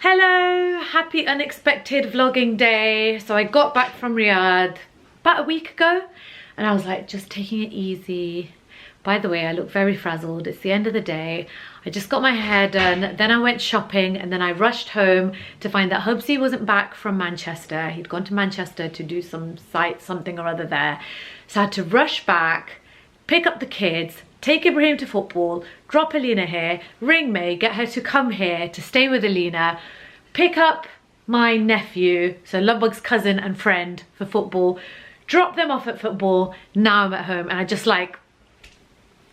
Hello, happy unexpected vlogging day. So I got back from Riyadh about a week ago and I was like just taking it easy. By the way, I look very frazzled. It's the end of the day. I just got my hair done, then I went shopping and then I rushed home to find that Hubsy wasn't back from Manchester. He'd gone to Manchester to do some something or other there. So I had to rush back, pick up the kids, take Ibrahim to football, drop Alina here, ring May, get her to come here to stay with Alina, pick up my nephew, so Lovebug's cousin and friend, for football, drop them off at football. Now I'm at home and I just like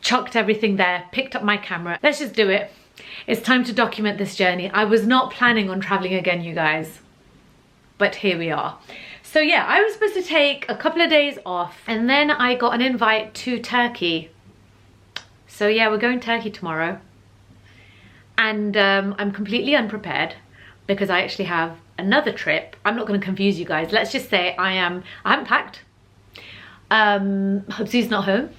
chucked everything there, picked up my camera. Let's just do it. It's time to document this journey. I was not planning on traveling again, you guys, but here we are. So yeah, I was supposed to take a couple of days off and then I got an invite to Turkey. So yeah, we're going to Turkey tomorrow. And I'm completely unprepared because I actually have another trip. I'm not going to confuse you guys. Let's just say I haven't packed. Hubsy's not home.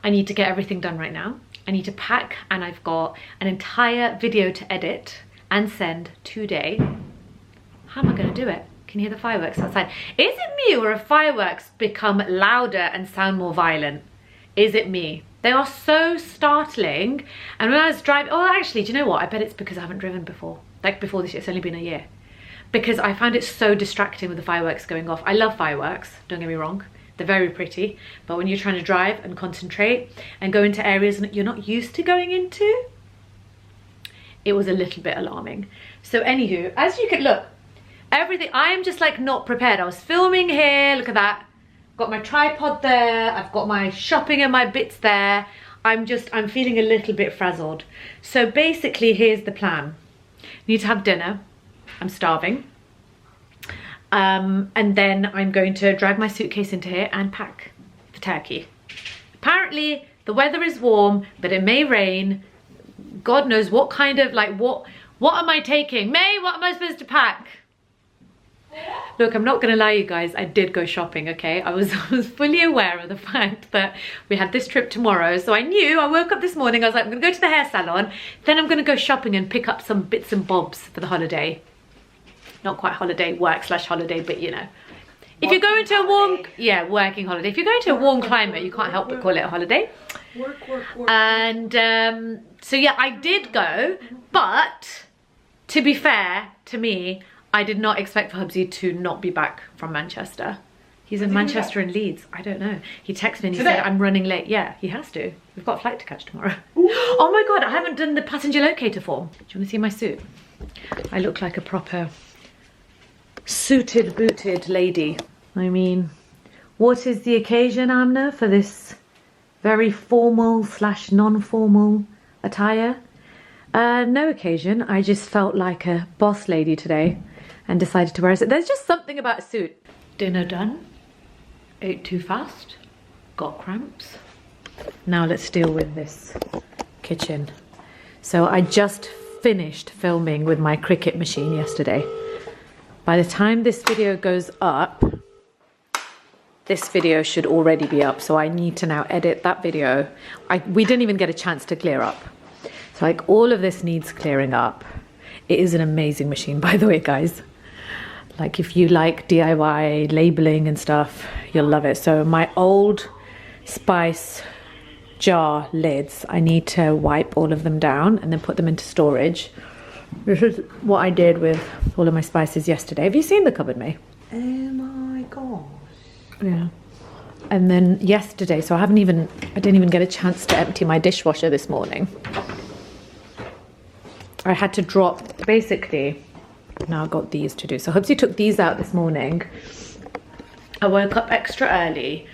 I need to get everything done right now. I need to pack and I've got an entire video to edit and send today. How am I going to do it? Can you hear the fireworks outside? Is it me or have fireworks become louder and sound more violent? Is it me? They are so startling. And when I was driving, oh actually, do you know what? I bet it's because I haven't driven before. Like before this year, it's only been a year. Because I found it so distracting with the fireworks going off. I love fireworks, don't get me wrong. They're very pretty. But when you're trying to drive and concentrate and go into areas that you're not used to going into, it was a little bit alarming. So anywho, as you can look, everything, I'm just like not prepared. I was filming here, look at that. Got my tripod there, I've got my shopping and my bits there. I'm feeling a little bit frazzled. So basically, here's the plan. Need to have dinner. I'm starving. And then I'm going to drag my suitcase into here and pack for Turkey. Apparently, the weather is warm, but it may rain. God knows what kind of, like, what am I taking? May, what am I supposed to pack? Look, I'm not gonna lie, you guys, I did go shopping, okay? I was fully aware of the fact that we had this trip tomorrow, so I knew. I woke up this morning, I was like, I'm gonna go to the hair salon, then I'm gonna go shopping and pick up some bits and bobs for the holiday. Not quite holiday, work/holiday, but you know. If you're going to a warm, yeah, working holiday. If you're going to a warm climate, you can't help but call it a holiday. Work. And so yeah, I did go, but to be fair to me, I did not expect for Hubsy to not be back from Manchester. He's in Manchester and Leeds. I don't know. He texted me and he said, I'm running late. Yeah, he has to. We've got a flight to catch tomorrow. Oh my God, I haven't done the passenger locator form. Do you want to see my suit? I look like a proper suited, booted lady. I mean, what is the occasion, Amena, for this very formal/non-formal attire? No occasion. I just felt like a boss lady today and decided to wear a suit. There's just something about a suit. Dinner done. Ate too fast. Got cramps. Now let's deal with this kitchen. So I just finished filming with my Cricut machine yesterday. By the time this video goes up, this video should already be up. So I need to now edit that video. We didn't even get a chance to clear up. So like all of this needs clearing up. It is an amazing machine, by the way, guys. Like if you like DIY labeling and stuff, you'll love it. So my old spice jar lids, I need to wipe all of them down and then put them into storage. This is what I did with all of my spices yesterday. Have you seen the cupboard, May? Oh my gosh. Yeah. And then yesterday, so I didn't even get a chance to empty my dishwasher this morning. I had to drop, basically, now I've got these to do. So Hubsy took these out this morning. I woke up extra early.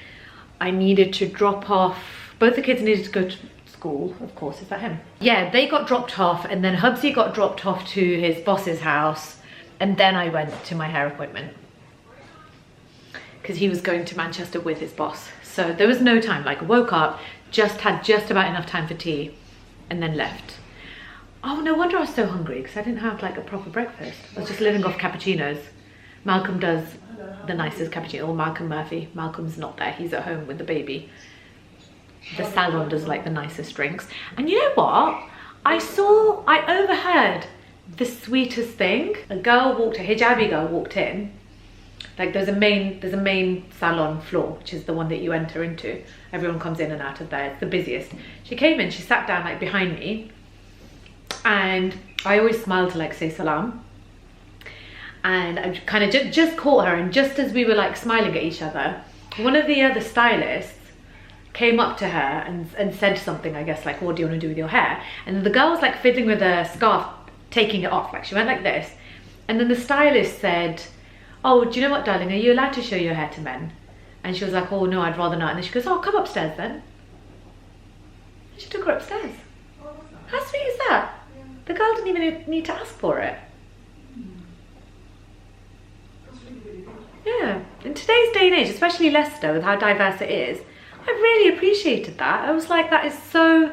I needed to drop off, both the kids needed to go to school, of course. Is that him? Yeah, they got dropped off and then Hubsy got dropped off to his boss's house and then I went to my hair appointment because he was going to Manchester with his boss. So there was no time, like woke up, had just about enough time for tea and then left. Oh, no wonder I was so hungry because I didn't have like a proper breakfast. I was just living off cappuccinos. Malcolm does the nicest cappuccino, or Malcolm Murphy. Malcolm's not there, he's at home with the baby. The salon does like the nicest drinks. And you know what? I overheard the sweetest thing. A hijabi girl walked in. Like there's a main salon floor, which is the one that you enter into. Everyone comes in and out of there. It's the busiest. She came in, she sat down like behind me, and I always smile to like say salam. And I kind of just caught her, and just as we were like smiling at each other, one of the other stylists came up to her and said something, I guess, like, what do you want to do with your hair? And the girl was like fiddling with a scarf, taking it off. Like she went like this, and then the stylist said, oh, do you know what, darling, are you allowed to show your hair to men? And she was like, oh no, I'd rather not. And then she goes, oh, come upstairs then. And she took her upstairs. How sweet is that? Yeah. The girl didn't even need to ask for it. Yeah, in today's day and age, especially Leicester, with how diverse it is, I really appreciated that. I was like, that is so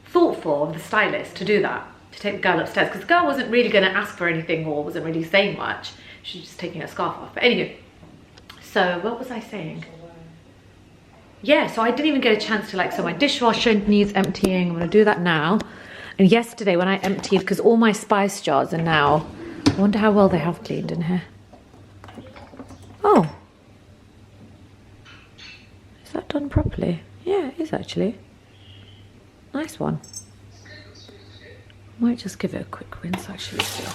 thoughtful of the stylist to do that, to take the girl upstairs, because the girl wasn't really going to ask for anything or wasn't really saying much. She was just taking her scarf off. But anyway, so what was I saying? Yeah, so I didn't even get a chance to like, so my dishwasher needs emptying. I'm going to do that now. And yesterday when I emptied, because all my spice jars are now, I wonder how well they have cleaned in here. Oh. Is that done properly? Yeah, it is actually. Nice one. Might just give it a quick rinse actually still.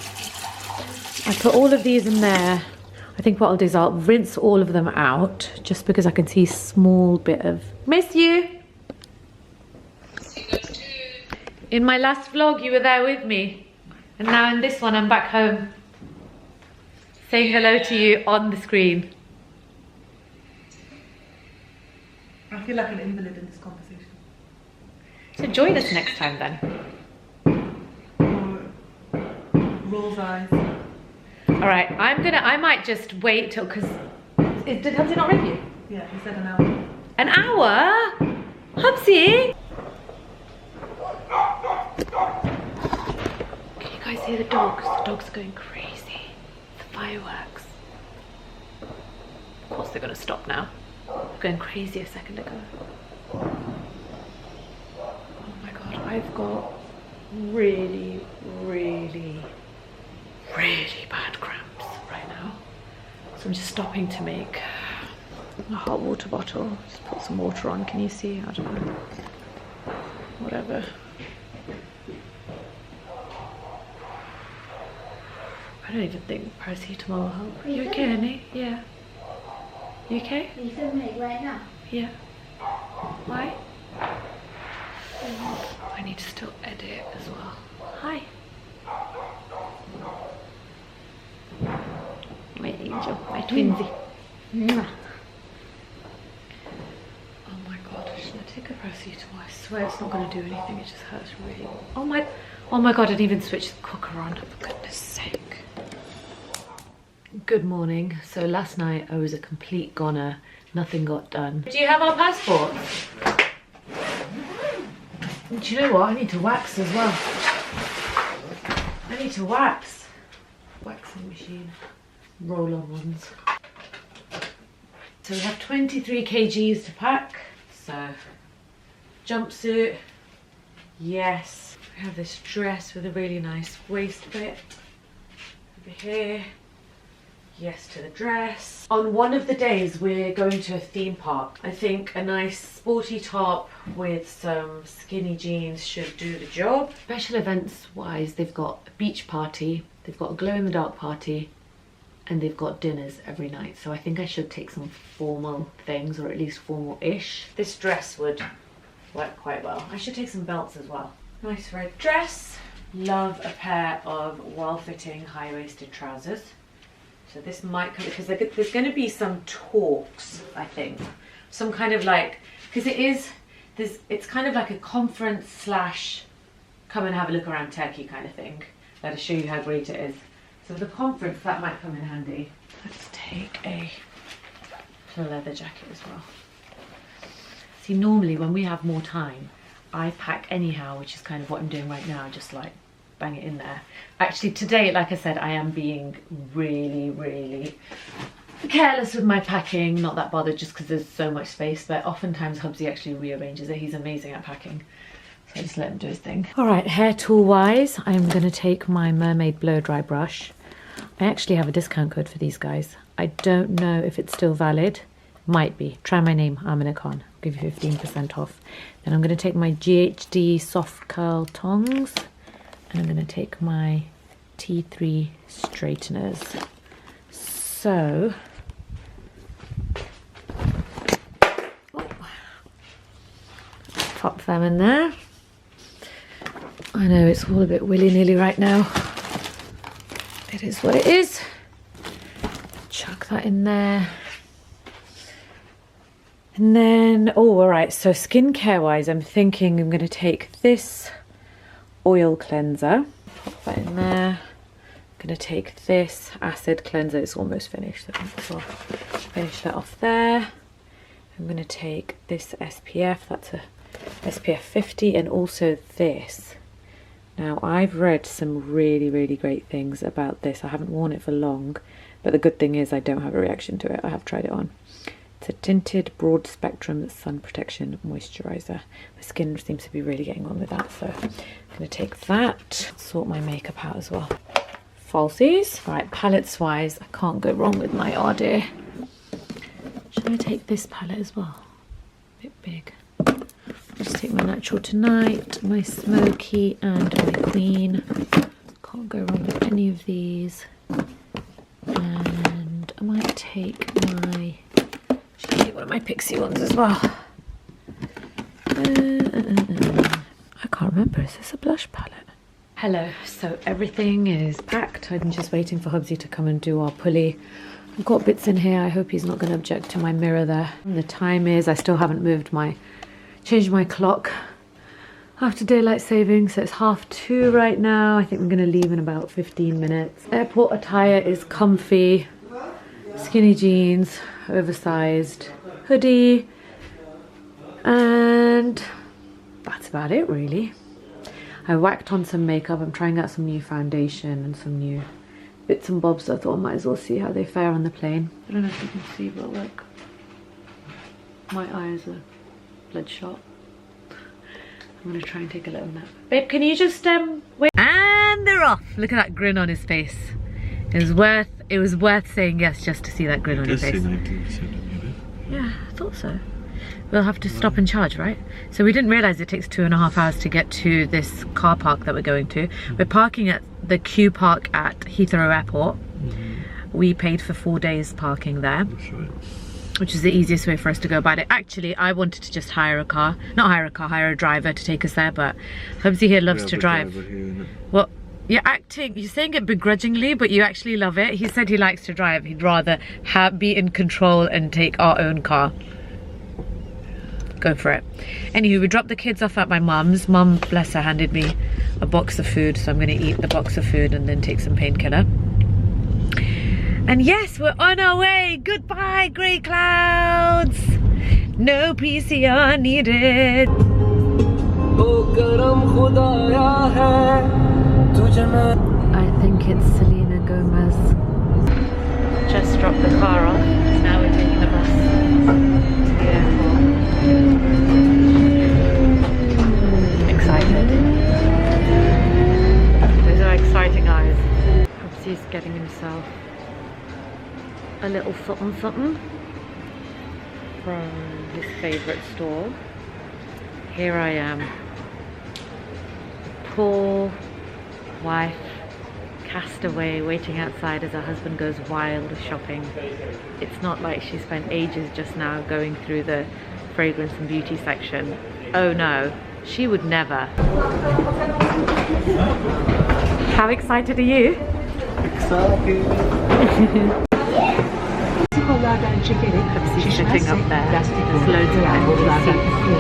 I put all of these in there. I think what I'll do is I'll rinse all of them out just because I can see a small bit of... Miss you! In my last vlog you were there with me. And now in this one I'm back home. Saying hello to you on the screen. I feel like an invalid in this conversation. So join us next time then. Rolls eyes. Alright, I might just wait till, because, has it not ring you? Yeah, he said an hour. An hour? Hubsy? Can you guys hear the dogs? The dogs are going crazy. The fireworks. Of course they're going to stop now. Going crazy a second ago. Oh my god, I've got really bad cramps right now. So I'm just stopping to make a hot water bottle. Just put some water on, can you see? I don't know. Whatever. I don't even think paracetamol will help. Are you okay, honey? Yeah. You okay? Are you filming right now? Yeah. Why? I need to still edit as well. Hi. My angel, my twinsy. Mwah. Oh my god, should I take a paracetamol? I swear it's not going to do anything, it just hurts really. Oh my god, I didn't even switch the cooker on, for goodness sake. Good morning. So last night I was a complete goner. Nothing got done. Do you have our passports? Do you know what? I need to wax as well. I need to wax. Waxing machine. Roll-on ones. So we have 23 kgs to pack. So, jumpsuit. Yes. We have this dress with a really nice waist bit. Over here. Yes to the dress. On one of the days we're going to a theme park. I think a nice sporty top with some skinny jeans should do the job. Special events wise, they've got a beach party, they've got a glow in the dark party, and they've got dinners every night. So I think I should take some formal things, or at least formal-ish. This dress would work quite well. I should take some belts as well. Nice red dress. Love a pair of well-fitting high-waisted trousers. So this might come, because there's going to be some talks, I think. Some kind of like, because it's kind of like a conference slash come and have a look around Turkey kind of thing. Let us show you how great it is. So for the conference, that might come in handy. Let's take a leather jacket as well. See, normally when we have more time, I pack anyhow, which is kind of what I'm doing right now, just like bang it in there. Actually today, like I said, I am being really careless with my packing, not that bothered just because there's so much space, but oftentimes Hubsy actually rearranges it. He's amazing at packing. So just let him do his thing. All right, hair tool wise, I'm gonna take my Mermaid blow dry brush. I actually have a discount code for these guys. I don't know if it's still valid. Might be. Try my name, Amena. I'll give you 15% off. Then I'm gonna take my GHD soft curl tongs, and I'm gonna take my T3 straighteners. So, pop them in there. I know it's all a bit willy-nilly right now. It is what it is. Chuck that in there. And then, oh, all right, so skincare wise, I'm thinking I'm gonna take this oil cleanser, pop that in there. I'm gonna take this acid cleanser, it's almost finished, so I'll finish that off there. I'm gonna take this SPF, that's a SPF 50, and also this. Now, I've read some really, really great things about this. I haven't worn it for long, but the good thing is I don't have a reaction to it. I have tried it on. It's a tinted broad spectrum sun protection moisturizer. My skin seems to be really getting on with that, so I'm gonna take that, sort my makeup out as well. Falsies. All right, palettes wise, I can't go wrong with my Ardea. Should I take this palette as well? A bit big. Just take my Natural Tonight, my Smoky, and my Queen. Can't go wrong with any of these. And I might take my, should I take one of my Pixie ones as well? I can't remember, is this a blush palette? Hello, so everything is packed. I'm just waiting for Hubsy to come and do our pulley. I've got bits in here, I hope he's not going to object to my mirror there. And the time is, I still haven't changed my clock after daylight saving, so it's 2:30 right now. I think I'm gonna leave in about 15 minutes. Airport attire is comfy, skinny jeans, oversized hoodie, and that's about it really. I whacked on some makeup. I'm trying out some new foundation and some new bits and bobs. I thought I might as well see how they fare on the plane. I don't know if you can see, but look, my eyes are bloodshot. I'm gonna try and take a little nap. Babe, can you just wait? And they're off. Look at that grin on his face. It was worth saying yes just to see that grin on his face. 19%. Yeah, I thought so. We'll have to stop and charge, right? So we didn't realise it takes 2.5 hours to get to this car park that we're going to. We're parking at the Q Park at Heathrow Airport. We paid for 4 days parking there. That's right. Which is the easiest way for us to go about it. Actually, I wanted to just hire a car. Not hire a car, hire a driver to take us there, but Hubsy here loves to drive. Well, you're saying it begrudgingly, but you actually love it. He said he likes to drive. He'd rather be in control and take our own car. Go for it. Anywho, we dropped the kids off at my mum's. Mum, bless her, handed me a box of food, so I'm gonna eat the box of food and then take some painkiller. And yes, we're on our way. Goodbye, grey clouds. No PCR needed. I think it's Selena Gomez. Just dropped the car off. Now we're taking the bus to the airport. Excited. Those are exciting eyes. Hubsy's getting himself a little something from his favourite store. Here I am, poor wife, cast away, waiting outside as her husband goes wild shopping. It's not like she spent ages just now going through the fragrance and beauty section. Oh no, she would never. How excited are you? Excited. Hubsy's sitting up there. There's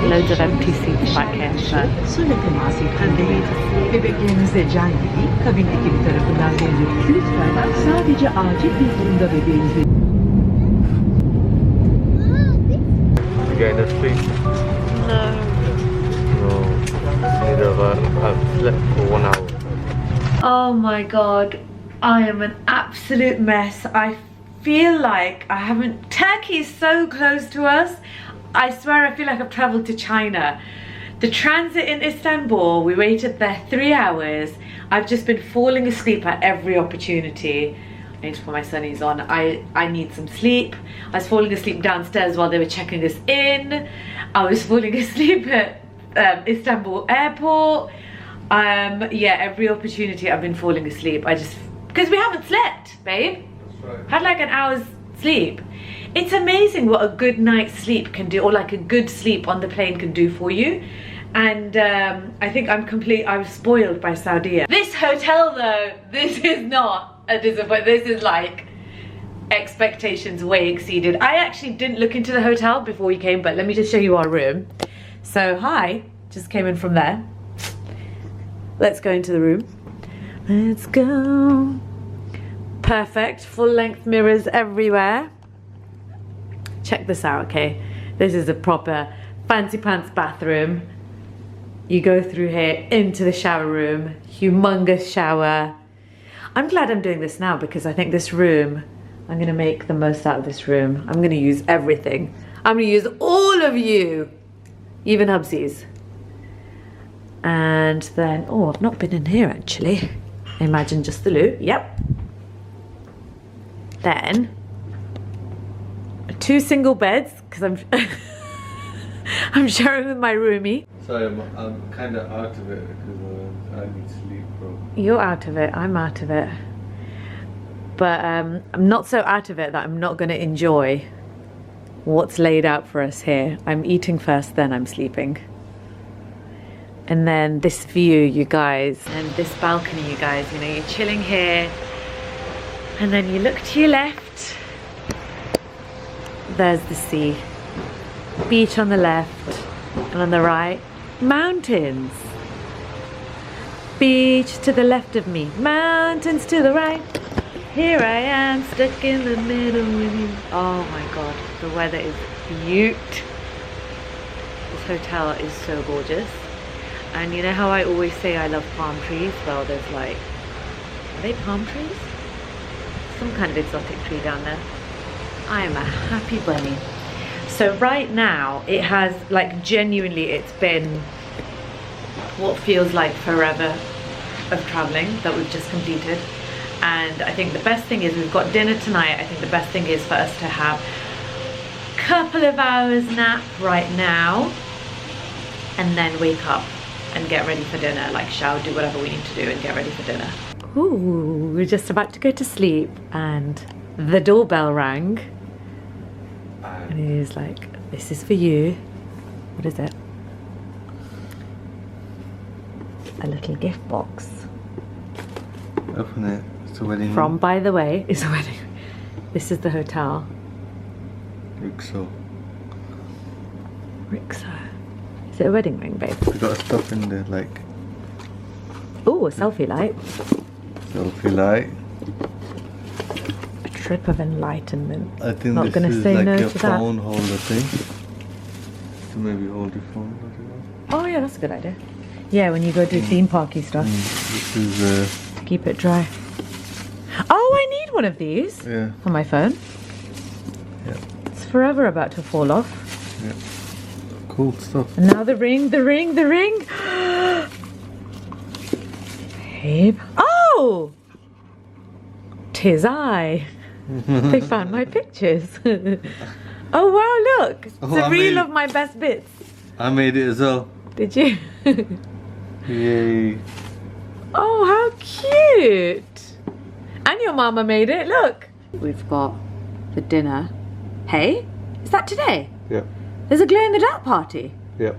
loads of empty seats back here. Bebeklerinize can gibi kabin ekibi tarafından verilir. Lütfen sadece acil bir durumda bebeğinizi... You going to sleep? No. No. Neither of us have slept for 1 hour. Oh my god. I am an absolute mess. I feel like I haven't... Turkey is so close to us. I swear I feel like I've travelled to China. The transit in Istanbul, we waited there 3 hours. I've just been falling asleep at every opportunity. I need to put my sunnies on. I need some sleep. I was falling asleep downstairs while they were checking us in. I was falling asleep at Istanbul airport. Yeah, every opportunity I've been falling asleep. Because we haven't slept, babe. That's right. Had like an hour's sleep. It's amazing what a good night's sleep can do, or like a good sleep on the plane can do for you. And I think I was spoiled by Saudi. This hotel though, this is not a disappointment. This is like expectations way exceeded. I actually didn't look into the hotel before we came, but let me just show you our room. So hi, just came in from there. Let's go into the room. Let's go. Perfect, full length mirrors everywhere. Check this out, okay? This is a proper fancy pants bathroom. You go through here into the shower room, humongous shower. I'm glad I'm doing this now because I think this room, I'm gonna make the most out of this room. I'm gonna use everything. I'm gonna use all of you, even Hubsies. And then, oh, I've not been in here actually. I imagine just the loo, yep. Then, 2 single beds, because I'm sharing with my roomie. Sorry, I'm kind of out of it because I need sleep, bro. You're out of it, I'm out of it. But I'm not so out of it that I'm not going to enjoy what's laid out for us here. I'm eating first, then I'm sleeping. And then this view, you guys, and this balcony, you guys, you know, you're chilling here. And then you look to your left. There's the sea. Beach on the left. And on the right, mountains. Beach to the left of me. Mountains to the right. Here I am, stuck in the middle with you. Oh my God, the weather is beaut. This hotel is so gorgeous. And you know how I always say I love palm trees? Well, there's like, are they palm trees? Some kind of exotic tree down there. I am a happy bunny. So right now, it has, like, genuinely, it's been what feels like forever of traveling that we've just completed. And I think the best thing is we've got dinner tonight. I think the best thing is for us to have a couple of hours nap right now and then wake up and get ready for dinner, like shower, do whatever we need to do and get ready for dinner. Ooh, we're just about to go to sleep and the doorbell rang. And it is like, this is for you. What is it? A little gift box. Open it. It's a wedding From, by the way, it's a wedding. This is the hotel. Rixo. Rixo. Is it a wedding ring, babe? We got stuff in there like. Ooh, a selfie light. Selfie light. A trip of enlightenment. I think Not this gonna is say like no a to that. phone holder thing. To maybe hold your phone. Oh yeah, that's a good idea. Yeah, when you go do theme parky stuff. This is Keep it dry. Oh, I need one of these. yeah. On my phone. Yeah. It's forever about to fall off. Yeah. Cool stuff. And now the ring, the ring, the ring. Babe. Oh! 'Tis I. They found my pictures. Oh wow, look. It's Oh, a I reel made- of my best bits. I made it as well. Did you? Yay. Oh, how cute. And your mama made it, look. We've got the dinner. Hey, is that today? Yep. There's a glow in the dark party. Yep.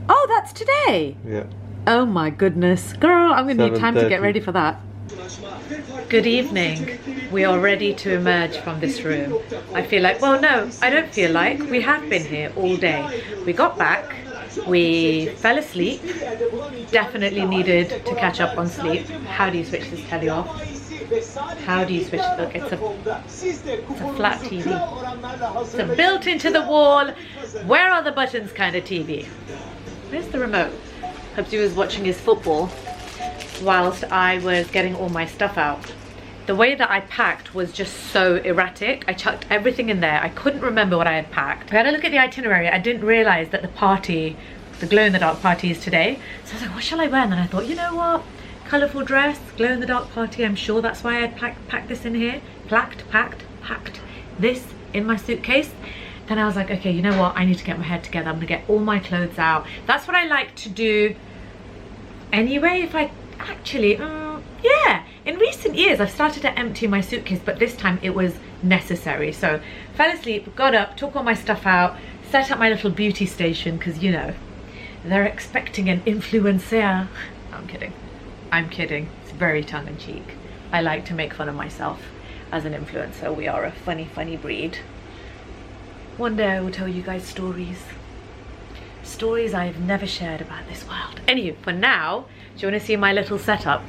Oh, that's today. Yep. Oh my goodness. Girl, I'm gonna need time to get 7:30. ready for that. Good evening. We are ready to emerge from this room. I feel like, well no, I don't feel like. We have been here all day. We got back, we fell asleep, definitely needed to catch up on sleep. How do you switch this telly off? How do you switch it? Look, it's a flat TV. It's a built into the wall, where are the buttons kind of TV. Where's the remote? Hubsy was watching his football whilst I was getting all my stuff out. The way that I packed was just so erratic. I chucked everything in there. I couldn't remember what I had packed. I had a look at the itinerary. I didn't realize that the party the glow-in-the-dark party is today. So I was like, what shall I wear? And then I thought, you know what? Colourful dress, glow-in-the-dark party. I'm sure that's why I packed this in here. Packed this in my suitcase. Then I was like, okay, you know what? I need to get my head together. I'm gonna get all my clothes out. That's what I like to do anyway. If I actually, yeah. In recent years, I've started to empty my suitcase, but this time it was necessary. So fell asleep, got up, took all my stuff out, set up my little beauty station, because you know, they're expecting an influencer. I'm kidding. I'm kidding. It's very tongue-in-cheek. I like to make fun of myself as an influencer. We are a funny, funny breed. One day I will tell you guys stories. Stories I've never shared about this world. Anyway, for now, do you want to see my little setup?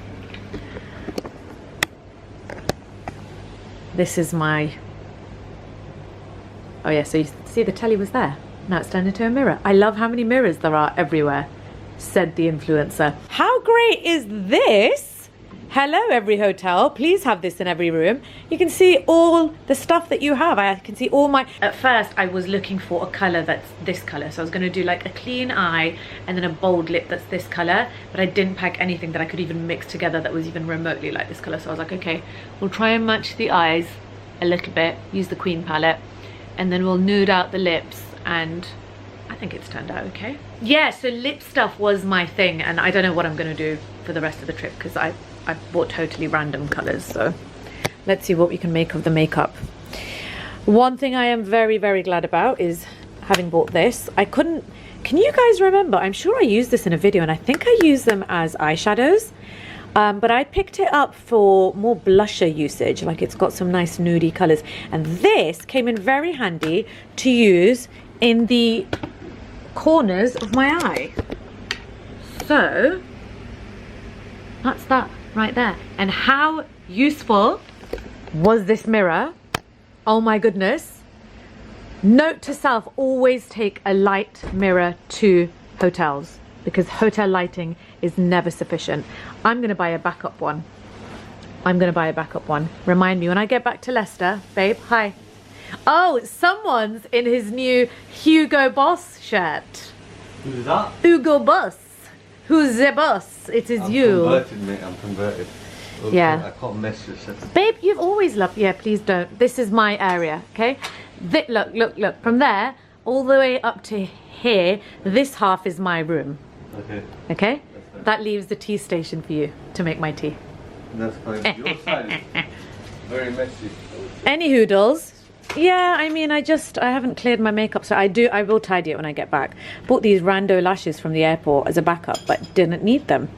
This is my... Oh yeah, so you see the telly was there. Now it's turned into a mirror. I love how many mirrors there are everywhere, said the influencer. How great is this? Hello, every hotel. Please have this in every room. You can see all the stuff that you have. I can see all my... At first, I was looking for a colour that's this colour. So I was going to do like a clean eye and then a bold lip that's this colour. But I didn't pack anything that I could even mix together that was even remotely like this colour. So I was like, okay, we'll try and match the eyes a little bit. Use the Queen palette. And then we'll nude out the lips. And I think it's turned out okay. Yeah, so lip stuff was my thing. And I don't know what I'm going to do for the rest of the trip because I bought totally random colours, so let's see what we can make of the makeup. One thing I am very, very glad about is having bought this. I couldn't... Can you guys remember? I'm sure I used this in a video, and I think I used them as eyeshadows. But I picked it up for more blusher usage. Like, it's got some nice nudie colours. And this came in very handy to use in the corners of my eye. So... that's that right there. And how useful was this mirror? Oh my goodness. Note to self, always take a light mirror to hotels because hotel lighting is never sufficient. I'm gonna buy a backup one. Remind me when I get back to Leicester. Babe, hi. Oh, someone's in his new Hugo Boss shirt. Who's that? Hugo Boss. Who's the boss? It is you. I'm converted, mate. I'm converted. Okay, Yeah. I can't mess this up. Babe, you've always loved... Yeah, please don't. This is my area, okay? Look. From there, all the way up to here, this half is my room. Okay. Okay? That leaves the tea station for you to make my tea. That's fine. Your side is very messy. Any hoodles? Yeah, I mean, I haven't cleared my makeup, so I will tidy it when I get back. Bought these rando lashes from the airport as a backup, but didn't need them.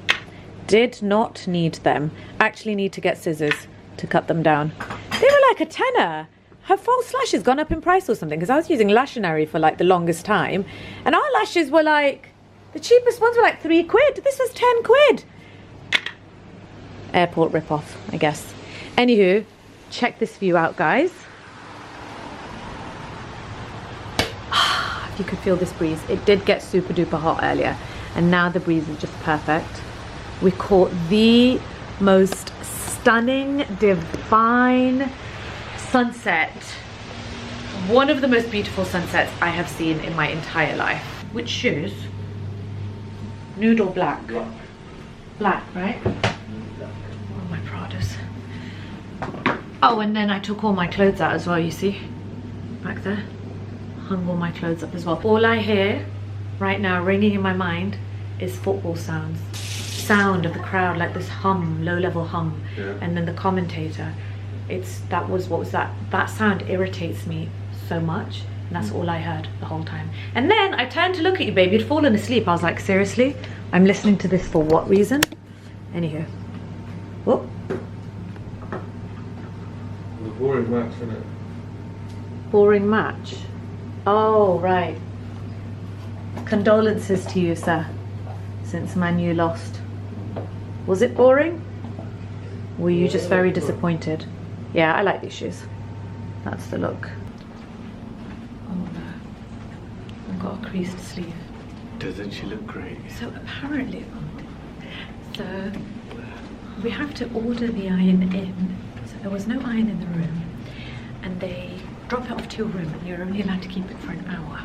Did not need them. Actually need to get scissors to cut them down. They were like a tenner. Have false lashes gone up in price or something? Because I was using Lashionary for like the longest time, and our lashes were like, the cheapest ones were like £3. This was 10 quid. Airport ripoff, I guess. Anywho, check this view out, guys. You could feel this breeze. It did get super duper hot earlier, and now the breeze is just perfect. We caught the most stunning, divine sunset. One of the most beautiful sunsets I have seen in my entire life. Which shoes? Nude or black? Black. Black, right? Oh, my Pradas. Oh, and then I took all my clothes out as well, you see? Back there. Hung all my clothes up as well. All I hear right now ringing in my mind is football sounds. Sound of the crowd, like this hum, low-level hum. Yeah. And then the commentator. What was that? That sound irritates me so much. And that's all I heard the whole time. And then I turned to look at you, babe. You'd fallen asleep. I was like, seriously? I'm listening to this for what reason? Anywho. Whoop. The boring match, isn't it? Boring match. Oh, right. Condolences to you, sir, since Man U lost. Was it boring? Were you just very disappointed? Yeah, I like these shoes. That's the look. Oh no. I've got a creased sleeve. Doesn't she look great? So apparently, so we have to order the iron in. So there was no iron in the room, and they drop it off to your room and you're only allowed to keep it for an hour.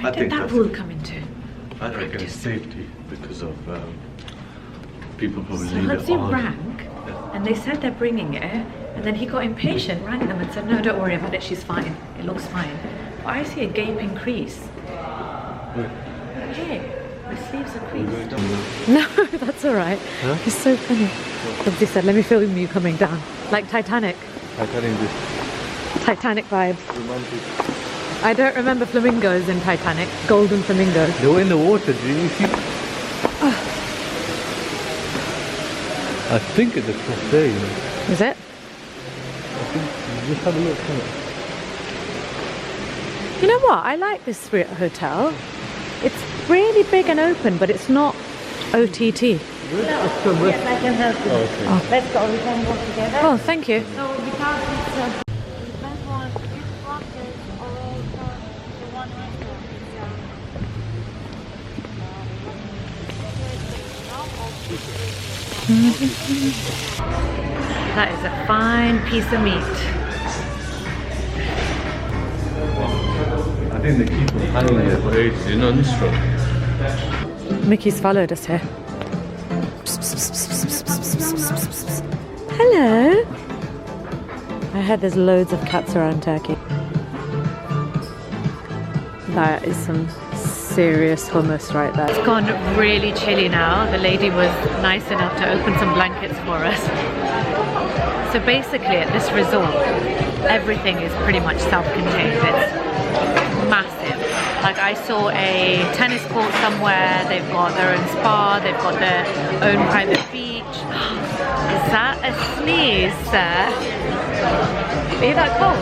When did that rule come into? I reckon it's safety because of people probably So leave it Hubsy on. rang and they said they're bringing it, and then he got impatient, rang them and said, no, don't worry about it, she's fine, it looks fine. But I see a gaping crease. Here, the sleeves are creased. No, that's alright. Huh? It's so funny. Hubsy said, let me film you coming down. Like Titanic. Titanic vibe. Romantic. I don't remember flamingos in Titanic. Golden flamingos. They were in the water, didn't you see? I think it's across there, you know. Is it? I think, just have a look. You know what? I like this hotel. It's really big and open, but it's not OTT. Yes, I can help you. Oh, okay. Let's go, we can go together. Oh, thank you. So because it's depends on which block is all the one restaurant. That is a fine piece of meat. I think they keep them hanging there for ages, you know, this road. Mickey's followed us here. Hello. I heard there's loads of cats around Turkey. That is some serious hummus right there. It's gone really chilly now. The lady was nice enough to open some blankets for us. So basically at this resort, everything is pretty much self-contained. It's massive. Like I saw a tennis court somewhere, they've got their own spa, they've got their own private beach. Is that a sneeze, sir? Are you that cold?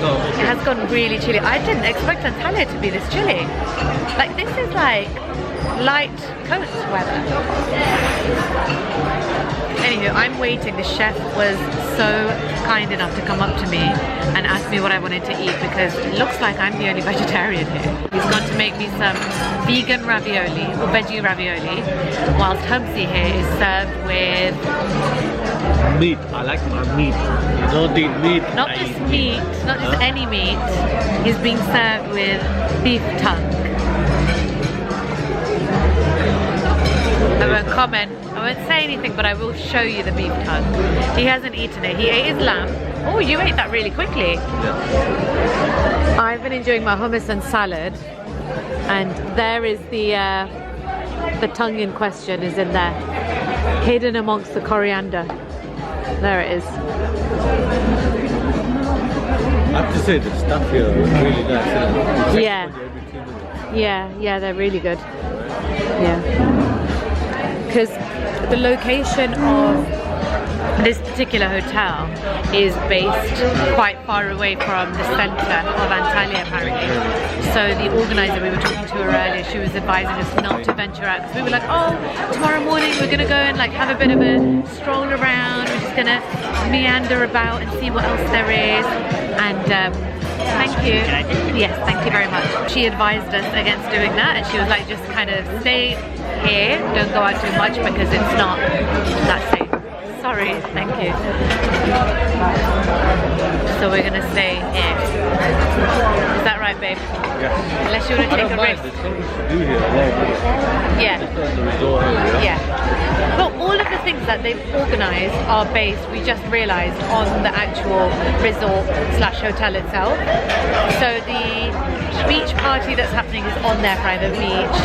No. It has gone really chilly. I didn't expect Antalya to be this chilly. Like this is like light coat weather. Anywho, I'm waiting. The chef was so kind enough to come up to me and ask me what I wanted to eat because it looks like I'm the only vegetarian here. He's gone to make me some vegan ravioli or veggie ravioli, whilst Hubsy here is served with Meat. I like my meat. You don't eat meat. not just meat, not just any meat. He's being served with beef tongue. I won't comment, I won't say anything, but I will show you the beef tongue. He hasn't eaten it. He ate his lamb. Oh, you ate that really quickly. Yeah. I've been enjoying my hummus and salad, and there is the tongue in question is in there, hidden amongst the coriander. There it is. I have to say the stuff here is really nice, isn't it? Yeah. Yeah, they're really good. Yeah. Because the location of this particular hotel is based quite far away from the centre of Antalya apparently. So the organiser we were talking to her earlier, she was advising us not to venture out because we were like, oh, tomorrow morning we're going to go and like have a bit of a stroll around, we're just going to meander about and see what else there is. And thank you. Yes, thank you very much. She advised us against doing that and she was like, just kind of stay here, don't go out too much because it's not that safe. Sorry, thank you. So we're gonna stay here. Is that right, babe? Yeah. Unless you want to take a risk. There's something to do here. Yeah. Just on the resort area. Yeah. But all of the things that they've organised are based, we just realised, on the actual resort / hotel itself. So the beach party that's happening is on their private beach,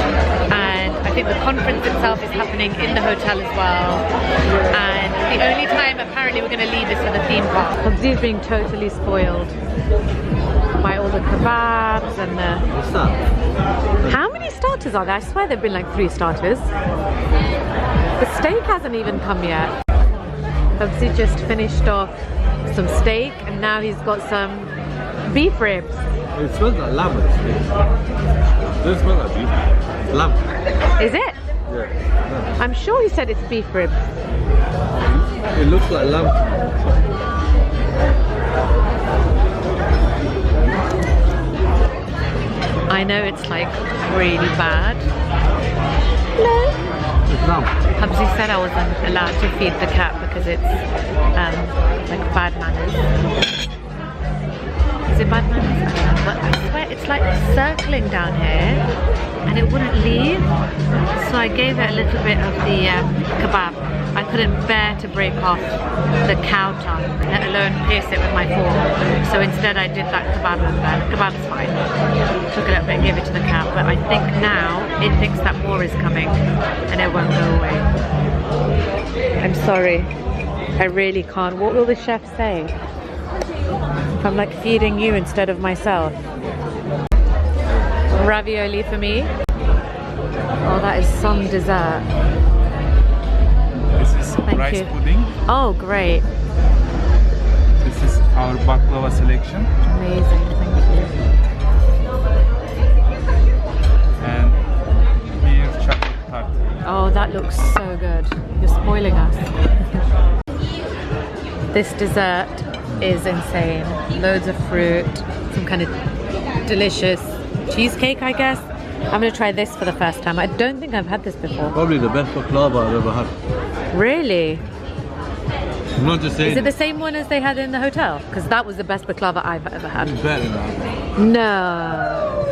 and I think the conference itself is happening in the hotel as well. And the only time apparently we're going to leave is for the theme park. Hubsy's being totally spoiled by all the kebabs and the... What's that? How many starters are there? I swear there've been like 3 starters. The steak hasn't even come yet. Hubsy just finished off some steak and now he's got some beef ribs. It smells like lamb actually. It doesn't smell like beef. It's lamb. Is it? Yeah. I'm sure he said it's beef ribs. It looks like lamb. I know it's like really bad. Hello? It's lamb. Hubsy said I wasn't allowed to feed the cat because it's like bad manners. Is it bad manners? I don't know, but I swear it's like circling down here and it wouldn't leave. So I gave it a little bit of the kebab. I couldn't bear to break off the cow tongue, let alone pierce it with my fork. So instead I did that kebab instead. Kebab's fine. Took a little bit and gave it to the cat, but I think now it thinks that more is coming and it won't go away. I'm sorry. I really can't. What will the chef say? If I'm like feeding you instead of myself. Ravioli for me. Oh, that is some dessert. This is Thank rice you. pudding. Oh, great. This is our baklava selection. Amazing, thank you. And here chocolate tart. Oh, that looks so good. You're spoiling us. This dessert is insane. Loads of fruit, some kind of delicious cheesecake, I guess. I'm gonna try this for the first time. I don't think I've had this before. Probably the best baklava I've ever had. Really? I'm not just saying. Is it the same one as they had in the hotel? Because that was the best baklava I've ever had. It's better than that. No.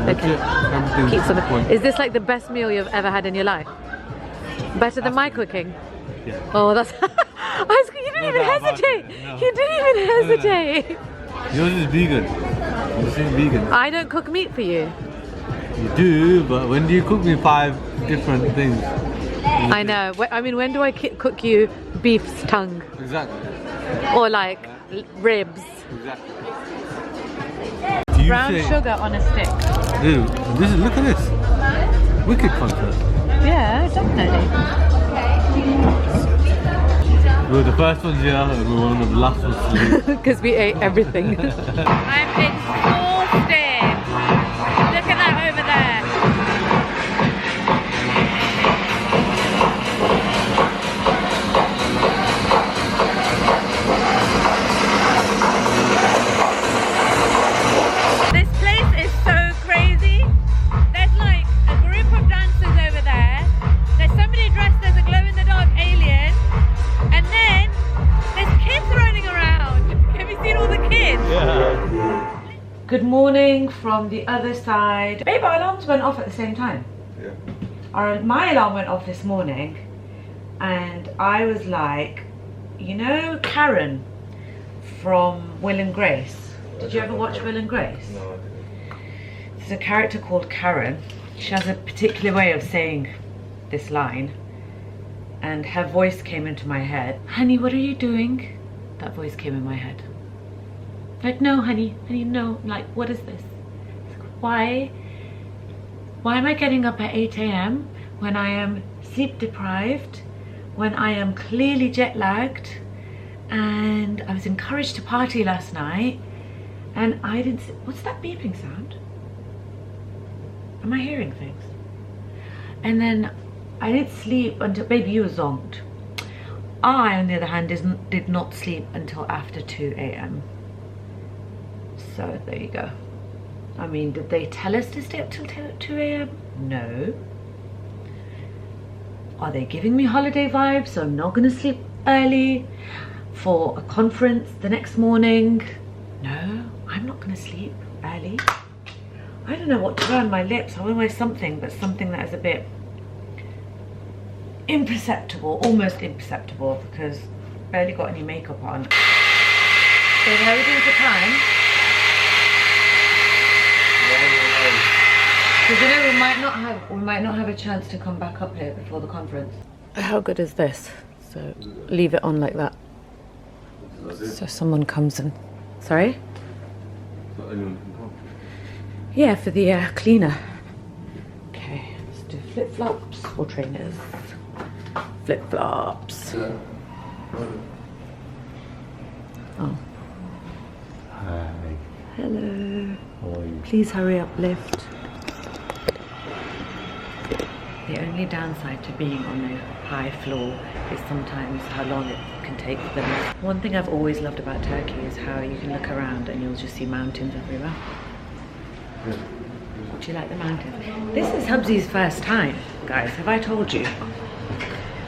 Okay. Everything's Keep some. disappointing. Is this like the best meal you've ever had in your life? Better than my cooking? Yeah. Oh, that's. You didn't even hesitate. No. You didn't even hesitate. Yours is vegan. Yours is vegan. I don't cook meat for you. You do, but when do you cook me 5 different things? I know. I mean, when do I cook you beef's tongue? Exactly. Or like ribs? Exactly. Do you Brown say, sugar on a stick. Dude, look at this. Wicked concept. Yeah, definitely. We were the first ones here and we were one of the last ones to leave. Because we ate everything. I'm exhausted. Look at that over there. This place is so crazy. There's like a group of dancers over there. There's somebody dressed as a glow-in-the-dark alien. And then there's kids running around. Have you seen all the kids? Yeah. Good morning from the other side. Babe, our alarms went off at the same time. Yeah. My alarm went off this morning and I was like, you know Karen from Will and Grace? Did you ever watch Will and Grace? No, I didn't. There's a character called Karen. She has a particular way of saying this line. And her voice came into my head. Honey, what are you doing? That voice came in my head. Like, no, honey, no. Like, what is this? Why am I getting up at 8 AM when I am sleep deprived, when I am clearly jet lagged, and I was encouraged to party last night, and I didn't. What's that beeping sound? Am I hearing things? And then I didn't sleep until, baby, you were zonked. I, on the other hand, did not sleep until after 2 AM. So there you go. I mean, did they tell us to stay up till 2 AM? No. Are they giving me holiday vibes so I'm not gonna sleep early for a conference the next morning? No, I'm not gonna sleep early. I don't know what to wear on my lips. I want to wear something, but something that is a bit imperceptible, almost imperceptible, because I barely got any makeup on. So how are we doing for time? Because you know we might not have a chance to come back up here before the conference. How good is this? So leave it on like that. So someone comes and sorry? So anyone can come. Yeah, for the cleaner. Okay, let's do flip-flops or trainers. Flip-flops. Oh. Hi. Hello. How are you? Please hurry up, lift. The only downside to being on a high floor is sometimes how long it can take for them. One thing I've always loved about Turkey is how you can look around and you'll just see mountains everywhere. Yeah. Do you like the mountains? This is Hubsy's first time, guys. Have I told you?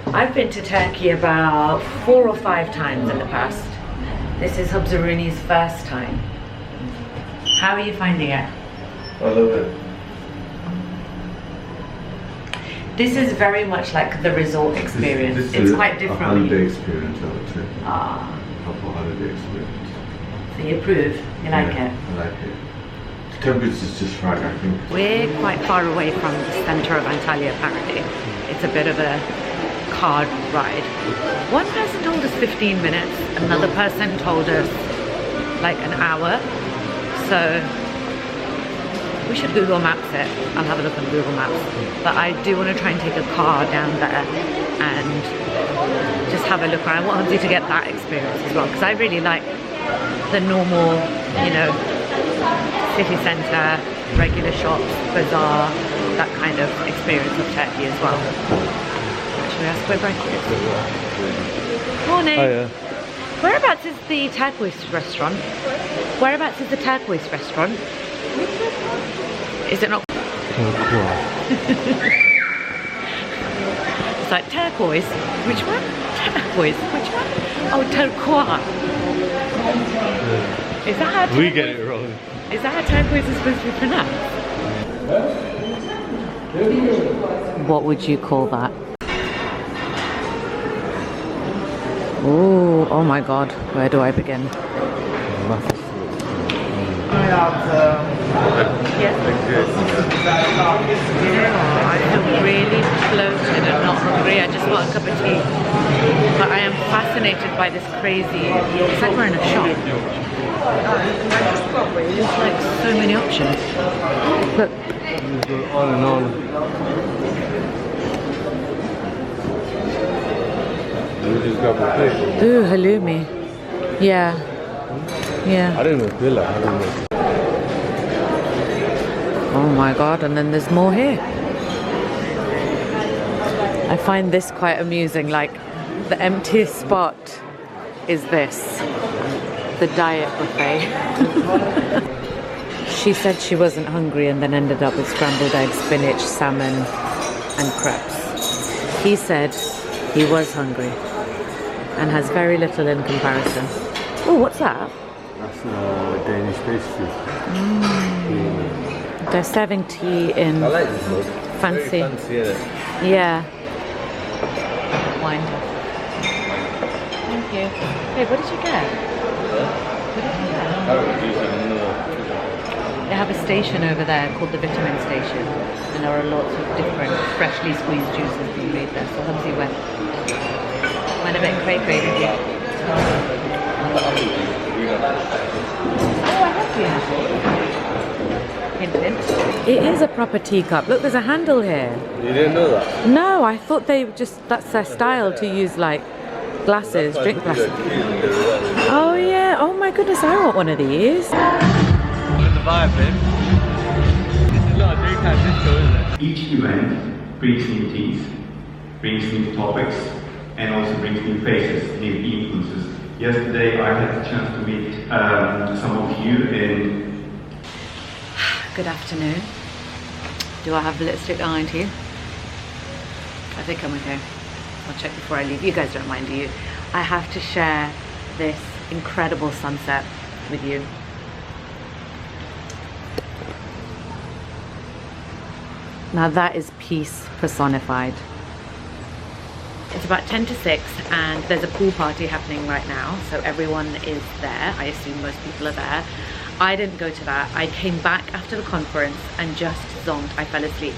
I've been to Turkey about 4 or 5 times in the past. This is Hubsy Rooney's first time. How are you finding it? I love it. This is very much like the resort experience. This it's is quite a different. holiday experience, I would say. Ah, Proper holiday experience. so you approve? You like Yeah, it? I like it. The temperature is just right, I think. We're quite far away from the center of Antalya apparently. It's a bit of a car ride. One person told us 15 minutes, another person told us like an hour. So we should Google Maps it. I'll have a look on Google Maps. But I do want to try and take a car down there and just have a look around. I want Hubsy to get that experience as well, because I really like the normal, you know, city centre, regular shops, bazaar, that kind of experience of Turkey as well. Actually, ask where breakfast is. Morning. Hiya. Whereabouts is the turquoise restaurant? Whereabouts is the turquoise restaurant? Is it not? It's like turquoise. Which one? Turquoise. Which one? Oh, turquoise. Is that how We get it wrong. Is that how turquoise is supposed to be pronounced? What would you call that? Ooh, oh my god, where do I begin? Yes. I feel really bloated and not hungry. I just want a cup of tea. But I am fascinated by this crazy, it's like we're in a shop. There's like so many options. Look. On and on. We just got the plate. Ooh, halloumi. Yeah. Yeah. I didn't even feel like halloumi. Oh my god, and then there's more here. I find this quite amusing, like the emptiest spot is this, the diet buffet. She said she wasn't hungry and then ended up with scrambled eggs, spinach, salmon and crepes. He said he was hungry and has very little in comparison. Oh, what's that? That's Danish pastry. They're serving tea in I like this mug. fancy. Very fancy, isn't it? Yeah. Wine. Thank you. Hey, what did you get? What did you get? Carrot juice and They have a station over there called the Vitamin Station, and there are lots of different freshly squeezed juices being made there. So Hubsy went a bit cray-cray, did you? Oh, I have you. Hint, hint. It is a proper teacup. Look, there's a handle here. You didn't know that? No, I thought they just, that's their style to use like glasses, drink glasses. Oh yeah, oh my goodness, I want one of these. The vibe, babe. This is not a daytime disco, is it? Each event brings new teams, brings new topics, and also brings new faces, new influences. Yesterday I had the chance to meet some of you in... Good afternoon. Do I have the lipstick behind you? I think I'm okay. I'll check before I leave. You guys don't mind, do you? I have to share this incredible sunset with you. Now that is peace personified. It's about 10 to 6 and there's a pool party happening right now, so everyone is there. I assume most people are there. I didn't go to that. I came back after the conference and just zonked. I fell asleep.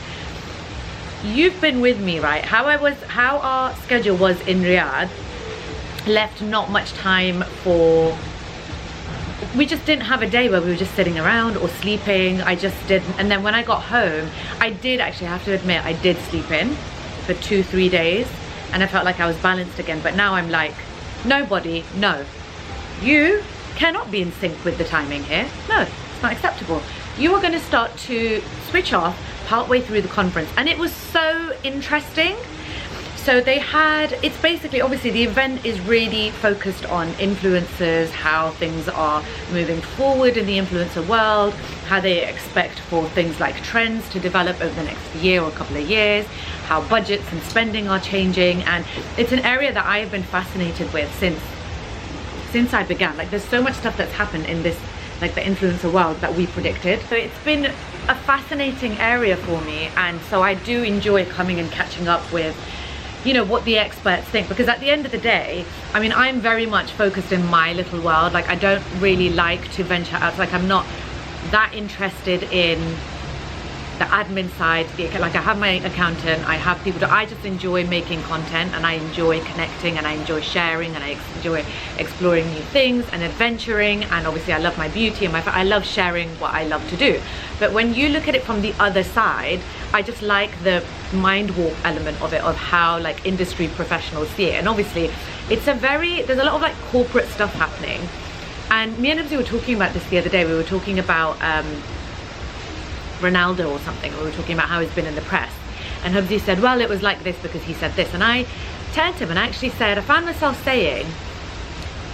You've been with me, right? How our schedule was in Riyadh left not much time for, we just didn't have a day where we were just sitting around or sleeping. I just didn't. And then when I got home, I did actually have to admit, I did sleep in for 2-3 days and I felt like I was balanced again. But now I'm like, nobody, no. You cannot be in sync with the timing here. No, it's not acceptable. You are going to start to switch off partway through the conference, and it was so interesting. So they had, it's basically, obviously the event is really focused on influencers, how things are moving forward in the influencer world, how they expect for things like trends to develop over the next year or a couple of years, how budgets and spending are changing, and it's an area that I have been fascinated with since I began. Like, there's so much stuff that's happened in this like the influencer world that we predicted. So it's been a fascinating area for me, and so I do enjoy coming and catching up with, you know, what the experts think, because at the end of the day, I mean, I'm very much focused in my little world. Like, I don't really like to venture out. Like, I'm not that interested in the admin side. Like, I have my accountant, I have people I just enjoy making content, and I enjoy connecting, and I enjoy sharing, and I enjoy exploring new things and adventuring, and obviously I love my beauty and I love sharing what I love to do. But when you look at it from the other side, I just like the mind warp element of it, of how like industry professionals see it. And obviously it's there's a lot of like corporate stuff happening. And me and Hubsy were talking about this the other day. We were talking about Ronaldo or something. We were talking about how he's been in the press. And Hubsy said, well, it was like this because he said this. And I turned to him and actually said, I found myself saying,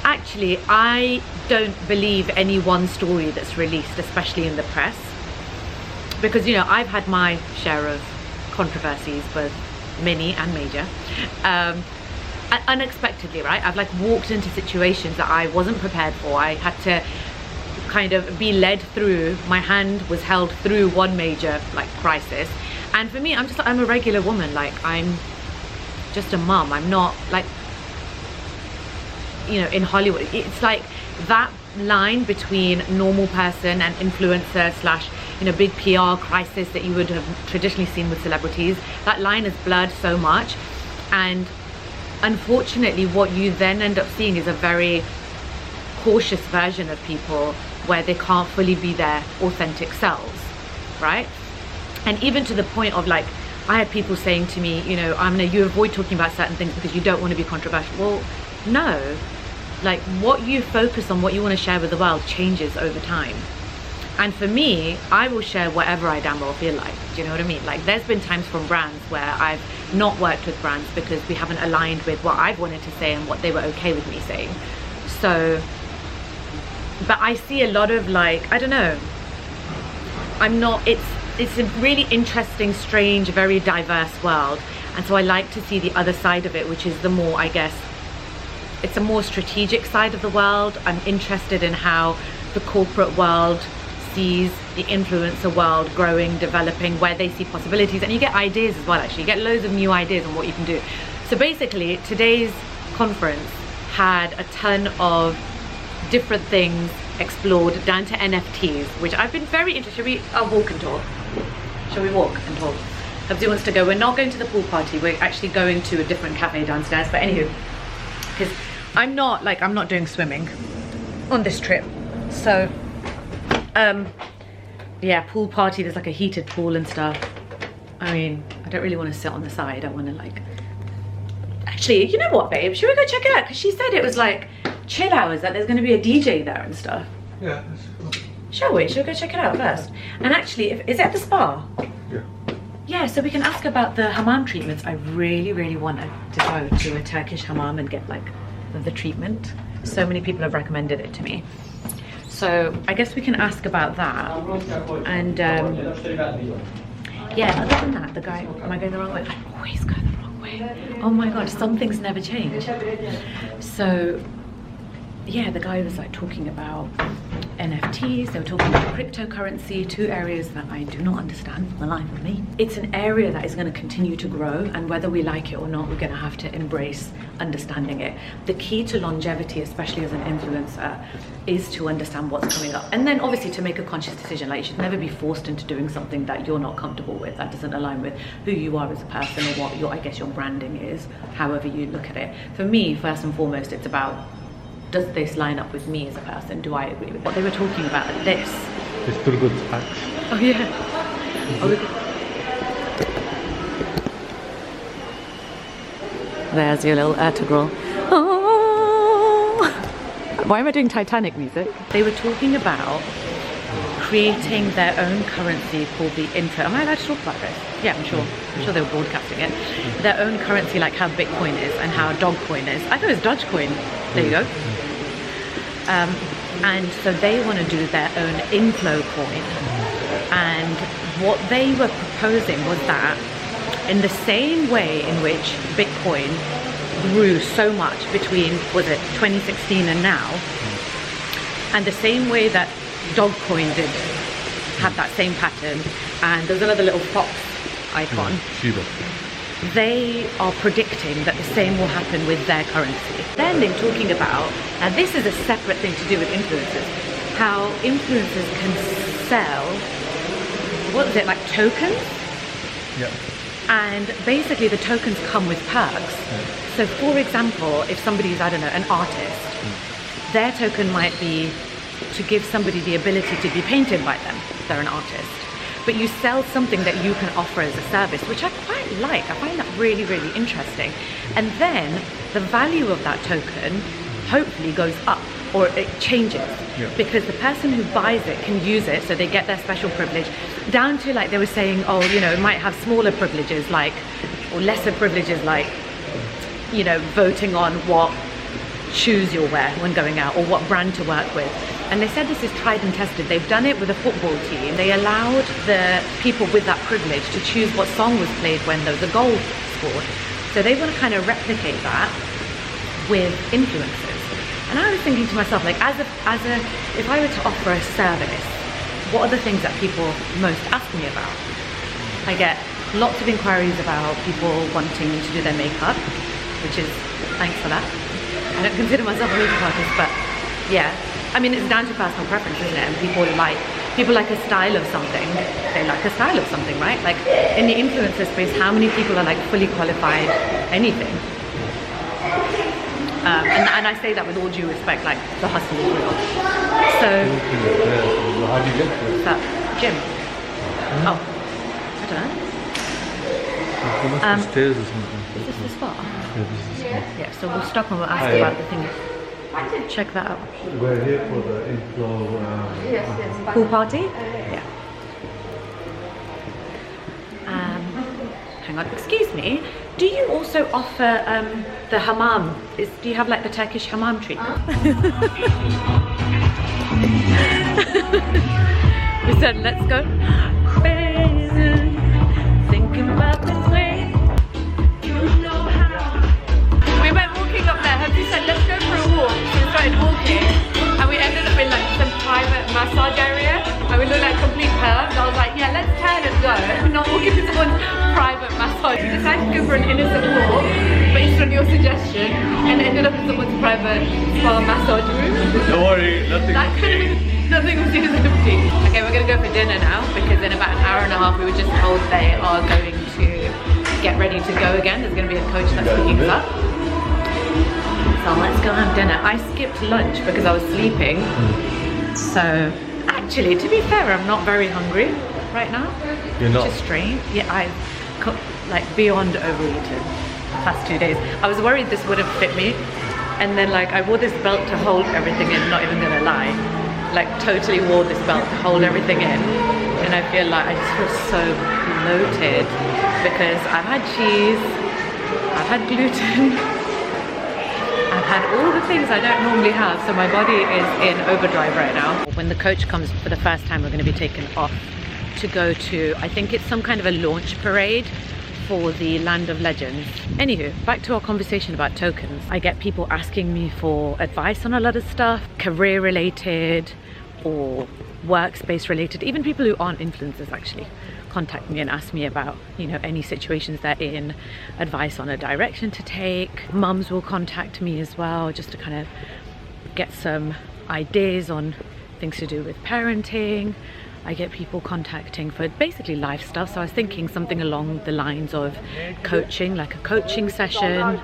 actually, I don't believe any one story that's released, especially in the press. Because, you know, I've had my share of controversies, both mini and major, unexpectedly, right? I've like walked into situations that I wasn't prepared for. I had to kind of be led through, my hand was held through one major like crisis. And for me, I'm a regular woman. Like, I'm just a mum. I'm not like, you know, in Hollywood. It's like that line between normal person and influencer slash, you know, big PR crisis that you would have traditionally seen with celebrities. That line is blurred so much. And unfortunately, what you then end up seeing is a very cautious version of people where they can't fully be their authentic selves, right? And even to the point of like, I had people saying to me, you know, Amena, you avoid talking about certain things because you don't want to be controversial. Well, no. Like, what you focus on, what you want to share with the world changes over time. And for me, I will share whatever I damn well feel like. Do you know what I mean? Like, there's been times from brands where I've not worked with brands because we haven't aligned with what I've wanted to say and what they were okay with me saying. So, but I see a lot of like, I don't know, it's a really interesting, strange, very diverse world. And so I like to see the other side of it, which is the more, I guess, it's a more strategic side of the world. I'm interested in how the corporate world sees the influencer world growing, developing, where they see possibilities. And you get ideas as well, actually. You get loads of new ideas on what you can do. So basically, today's conference had a ton of different things explored, down to NFTs, which I've been very interested. I'll walk and talk. Shall we walk and talk? Hubsy wants to go. We're not going to the pool party. We're actually going to a different cafe downstairs. But anywho, because I'm not doing swimming on this trip. So, yeah, pool party. There's like a heated pool and stuff. I mean, I don't really want to sit on the side. I want to like, actually, you know what, babe? Should we go check it out? Because she said it was like chill hours, that there's going to be a DJ there and stuff. Yeah, that's cool. Shall we? Should we go check it out first? And actually, is it at the spa? Yeah. Yeah, so we can ask about the hammam treatments. I really, really wanted to go to a Turkish hammam and get like the treatment. So many people have recommended it to me. So I guess we can ask about that. And yeah, other than that, the guy, am I going the wrong way? I always go the wrong way. Oh my God, some things never change. So yeah, the guy was like talking about NFTs, they were talking about cryptocurrency, two areas that I do not understand for the life of me. It's an area that is going to continue to grow, and whether we like it or not, we're going to have to embrace understanding it. The key to longevity, especially as an influencer, is to understand what's coming up, and then obviously to make a conscious decision. Like, you should never be forced into doing something that you're not comfortable with, that doesn't align with who you are as a person, or what your, I guess, your branding is, however you look at it. For me, first and foremost, it's about, does this line up with me as a person? Do I agree with what they were talking about at this? It's pretty good facts. Oh yeah. There's your little integral. Oh. Why am I doing Titanic music? They were talking about creating their own currency called the inFlow. Am I allowed to talk about this? Yeah, I'm sure. I'm sure they were broadcasting it. Their own currency, like how Bitcoin is and how Dogecoin is. I thought it was Dogecoin. There you go. And so they want to do their own inFlow coin. And what they were proposing was that in the same way in which Bitcoin grew so much between, was it 2016 and now, and the same way that Dogecoin did have that same pattern, and there's another little fox icon. Shiba. They are predicting that the same will happen with their currency. Then they're talking about, and this is a separate thing to do with influencers, how influencers can sell, what is it, like tokens? Yeah. And basically the tokens come with perks. So for example, if somebody's, I don't know, an artist, their token might be to give somebody the ability to be painted by them. They're an artist. But you sell something that you can offer as a service, which I quite like. I find that really, really interesting. And then the value of that token hopefully goes up, or it changes. Yeah. Because the person who buys it can use it, so they get their special privilege, down to like they were saying, oh, you know, it might have smaller privileges like, or lesser privileges like, you know, voting on what shoes you'll wear when going out or what brand to work with. And they said this is tried and tested. They've done it with a football team. They allowed the people with that privilege to choose what song was played when there was a goal scored. So they want to kind of replicate that with influencers. And I was thinking to myself, like, if I were to offer a service, what are the things that people most ask me about? I get lots of inquiries about people wanting to do their makeup, which is, thanks for that. I don't consider myself a makeup artist, but yeah. I mean, it's down to personal preference, isn't it? And people like a style of something. They like a style of something, right? Like in the influencer space, how many people are like fully qualified anything? And I say that with all due respect, like the hustle is real. So, How do you get to it? that gym. Oh, I don't know. There must be stairs or something. Is this the spot? Yeah, this is small. Yeah, so we'll stop and we'll ask about the thing. Check that out. We're here for the inFlow. Pool party? Yeah. Hang on, excuse me. Do you also offer the hammam? Do you have like the Turkish hammam treatment? We said, let's go. Thinking about this way. We went walking up there. Hubsy said, let's go for a walk. So we started walking, and we ended up in like some private massage area, and we looked like complete pervs. I was like, yeah, let's turn and go. We're not walking to someone's private massage. We decided to go for an innocent walk based on your suggestion, and ended up in someone's private spa massage room. Don't worry, Nothing was too empty. Okay, we're gonna go for dinner now, because in about an hour and a half we were just told they are going to get ready to go again. There's gonna be a coach that's picking us up. So let's go have dinner. I skipped lunch because I was sleeping. So actually, to be fair, I'm not very hungry right now. You're not? Which is strange. Yeah, I've like beyond overeaten the past 2 days. I was worried this wouldn't fit me. And then like I wore this belt to hold everything in, not even gonna lie. Like totally wore this belt to hold everything in. And I feel like I just feel so bloated because I've had cheese, I've had gluten, I've had all the things I don't normally have, so my body is in overdrive right now. When the coach comes for the first time, we're going to be taken off to go to, I think it's some kind of a launch parade for the Land of Legends. Anywho, back to our conversation about tokens. I get people asking me for advice on a lot of stuff, career related or workspace related. Even people who aren't influencers actually contact me and ask me about, you know, any situations they're in, advice on a direction to take. Mums will contact me as well just to kind of get some ideas on things to do with parenting. I get people contacting for basically life stuff, so I was thinking something along the lines of coaching, like a coaching session,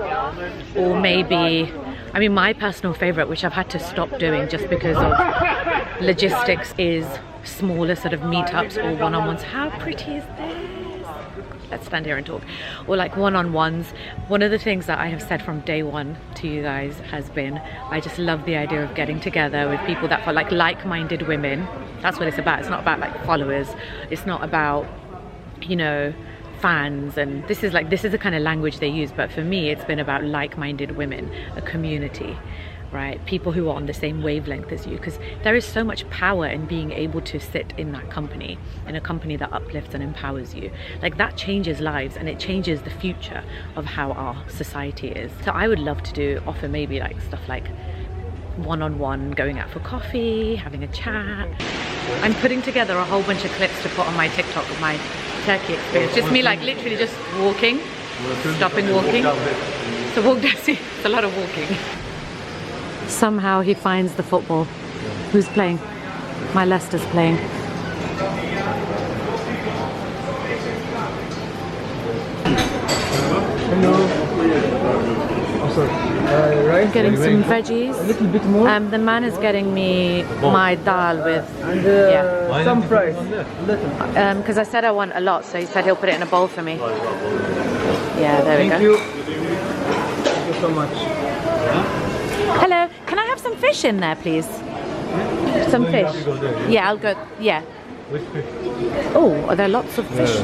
or maybe, I mean, my personal favorite, which I've had to stop doing just because of logistics, is smaller sort of meetups or one-on-ones. How pretty is this? Let's stand here and talk. Or like one-on-ones. One of the things that I have said from day one to you guys has been, I just love the idea of getting together with people that are like like-minded women. That's what it's about. It's not about like followers. It's not about, you know, fans, and this is the kind of language they use, but for me it's been about like-minded women, a community, right? People who are on the same wavelength as you, because there is so much power in being able to sit in that company, in a company that uplifts and empowers you. Like that changes lives, and it changes the future of how our society is. So I would love to offer maybe like stuff like one-on-one, going out for coffee, having a chat. I'm putting together a whole bunch of clips to put on my TikTok of my Turkey experience. Just me like literally just walking, stopping walking. So walk down, see, it's a lot of walking. Somehow he finds the football. Who's playing? My Leicester's playing. I'm getting some veggies. A little bit more. The man is getting me my dal with Some fries. because I said I want a lot, so he said he'll put it in a bowl for me. Yeah, there we go. Thank you so much. Hello, can I have some fish in there, please? Some fish. Yeah, I'll go. Yeah. Which fish? Oh, are there lots of fish?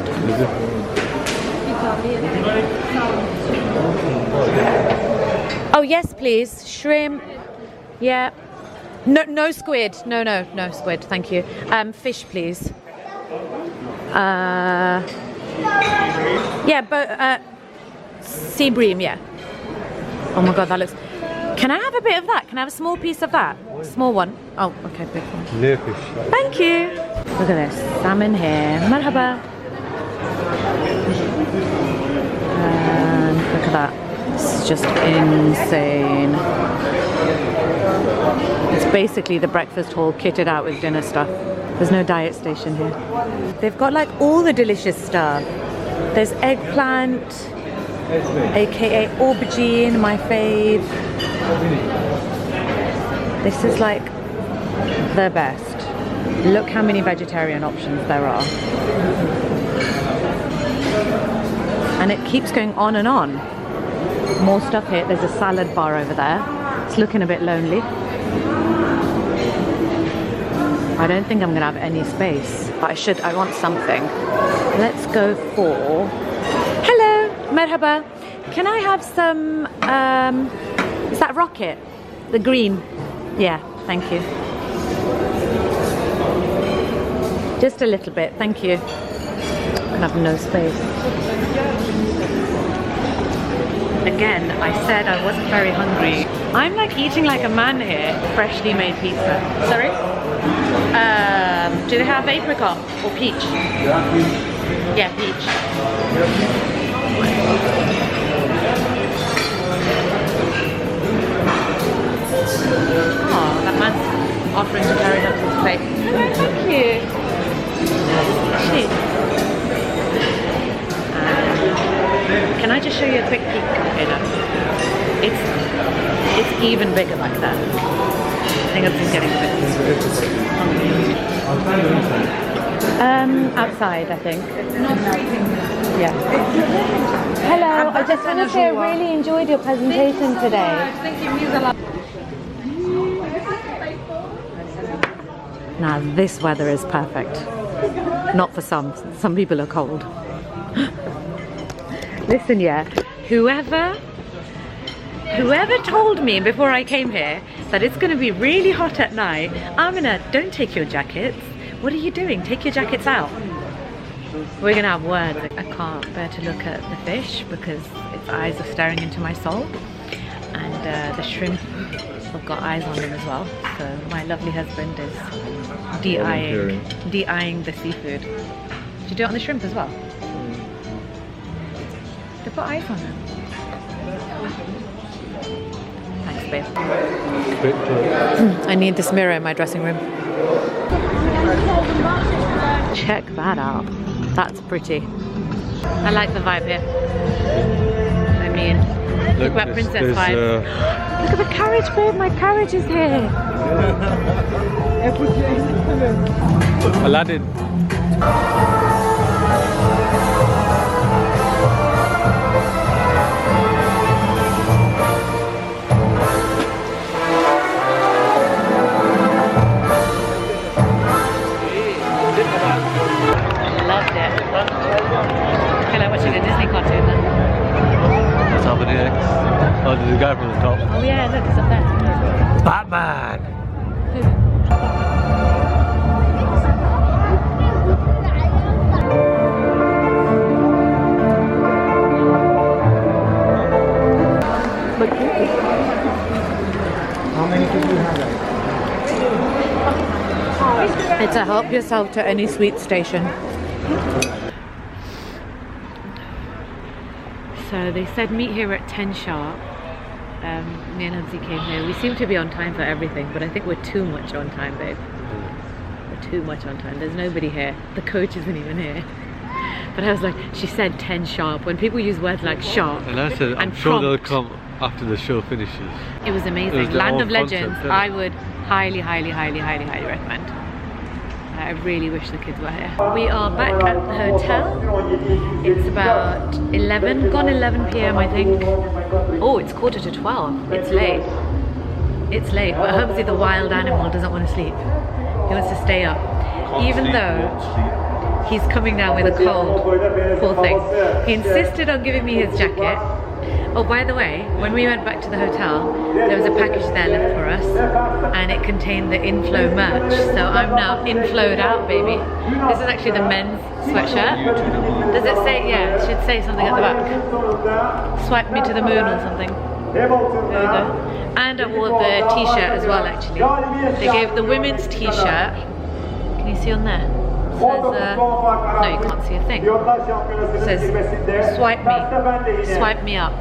Oh yes, please. Shrimp. Yeah. No squid. No squid. Thank you. Fish, please. Yeah, but sea bream. Yeah. Oh my God, that looks. Can I have a bit of that? Can I have a small piece of that? Small one. Oh, okay, big one. Thank you. Look at this salmon here. Merhaba. And look at that. This is just insane. It's basically the breakfast hall kitted out with dinner stuff. There's no diet station here. They've got like all the delicious stuff. There's eggplant, aka aubergine, my fave. This is like the best. Look how many vegetarian options there are. And it keeps going on and on. More stuff here. There's a salad bar over there. It's looking a bit lonely. I don't think I'm gonna have any space, but I want something. Let's go for... Hello, merhaba. Can I have some, is that rocket? The green? Yeah, thank you. Just a little bit, thank you. I have no space. Again, I said I wasn't very hungry. I'm like eating like a man here. Freshly made pizza. Sorry? Do they have apricot or peach? Yeah, peach. Oh, that man's offering to carry it up to his plate. Oh, thank you. Cheap. Can I just show you a quick peek? Okay, no. It's even bigger like that. I think I'm just getting a bit hungry. Outside, I think. Yeah. Hello, I just want to say I really enjoyed your presentation today. Thank you, means a lot. Now this weather is perfect. Not for some. Some people are cold. Listen, yeah, whoever told me before I came here that it's going to be really hot at night, Amena, don't take your jackets. What are you doing? Take your jackets out. We're going to have words. I can't bear to look at the fish because its eyes are staring into my soul. And the shrimp have got eyes on them as well. So my lovely husband is de-eyeing the seafood. Did you do it on the shrimp as well? They put eyes on them. Thanks, babe. I need this mirror in my dressing room. Check that out. That's pretty. I like the vibe here. I mean, look about Princess vibes. Look at the carriage, babe. My carriage is here. Aladdin. Loved it. I feel like watching a Disney cartoon then. Top of the X. Oh, there's a guy from the top. Oh yeah, look, it's up there. Batman! How many people It's a help yourself to any sweet station. So they said meet here at 10 sharp. Me and Hubsy came here. We seem to be on time for everything, but I think we're too much on time, babe. We're too much on time. There's nobody here. The coach isn't even here. But I was like, she said 10 sharp. When people use words like sharp And I said, I'm sure they'll come after the show finishes. It was amazing. It was Land their of own Legends. concept, I would highly recommend. I really wish the kids were here. We are back at the hotel. It's about 11, gone 11 p.m. I think. Oh, it's 11:45. It's late. It's late, but Hubsy, the wild animal, doesn't want to sleep. He wants to stay up. Even though he's coming down with a cold, poor thing. He insisted on giving me his jacket. Oh, by the way, when we went back to the hotel, there was a package there left for us, and it contained the inFlow merch. So I'm now inFlowed out, baby. This is actually the men's sweatshirt. Does it say? Yeah, it should say something at the back. Swipe me to the moon or something. There we go. And I wore the t-shirt as well, actually. They gave the women's t-shirt. Can you see on there? It says, no, you can't see a thing. It says, swipe me up.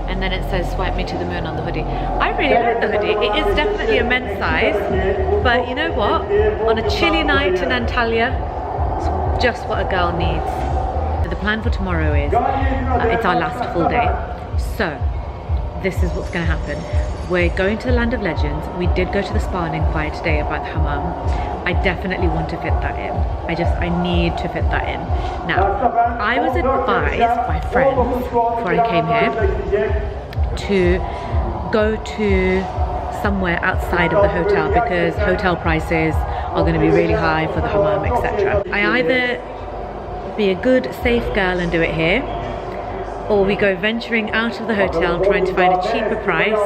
And then it says, swipe me to the moon on the hoodie. I really like the hoodie. It is definitely a men's size. But you know what? On a chilly night in Antalya, it's just what a girl needs. The plan for tomorrow is, it's our last full day. So, this is what's going to happen. We're going to the Land of Legends. We did go to the spa and inquire today about the hammam. I definitely want to fit that in. I need to fit that in. Now, I was advised by friends before I came here to go to somewhere outside of the hotel because hotel prices are going to be really high for the hammam, etc. I either be a good, safe girl and do it here, or we go venturing out of the hotel trying to find a cheaper price